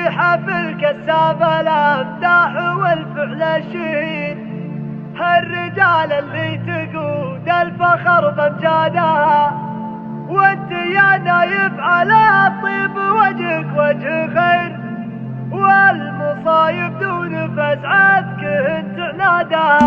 في حفل كساب الامداح والفعل الشهيد، هالرجال اللي تقود الفخر بامجادها، وانت يا نايف على الطيب وجهك وجه خير، والمصايب دون فزعتك انت عنادها.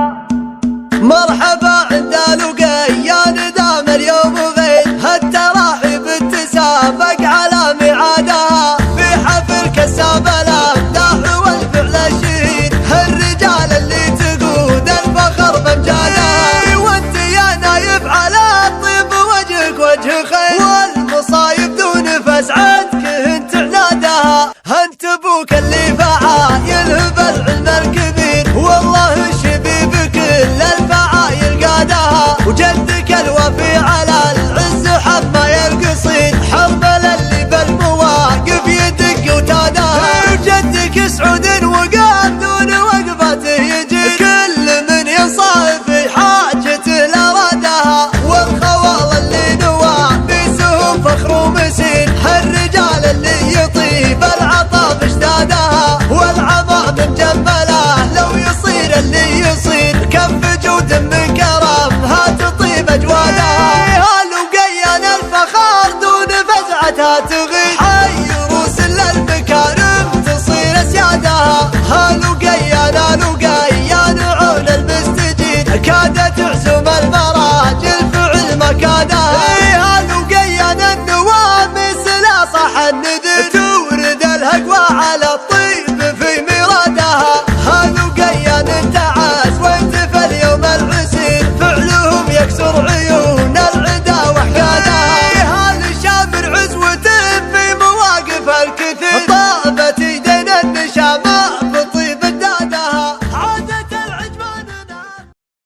مرحبا عند لقيان دام اليوم غير، هالتراحيب تسابق على ميعادها، في حفل كساب الامداح والفعل الشهيد، هالرجال اللي تقود الفخر بامجادها، وانت يا نايف على الطيب وجهك وجه خير، والمصايب دون فزعتك انت عنادها. انت ابوك اللي فعايل بالعلم الكبير، والله شبيب كل الفعايل قادها، وجدك الوفي على العز حما القصيد، حنبل اللي بالمواقف يدق وتادها، وجدك سعود وقام دون وقفته يجي، كل من ينصاف في حاجته لرادها، والخوال اللي نوى بيسهم فخر ومسير، هالرجال اللي يطيب العطاف اشتادها، والعمى من جمله لو يصير اللي يصير، كف جود من كرمها تطيب اجوادها، هالوقيان الفخار دون فزعتها تغيب، حي روس للمكارم تصير اسيادها، هالوقيان عون المستجيد، كادت تعزم المراجل فعل مكانها، هالوقيان النوامس لا صح النذير،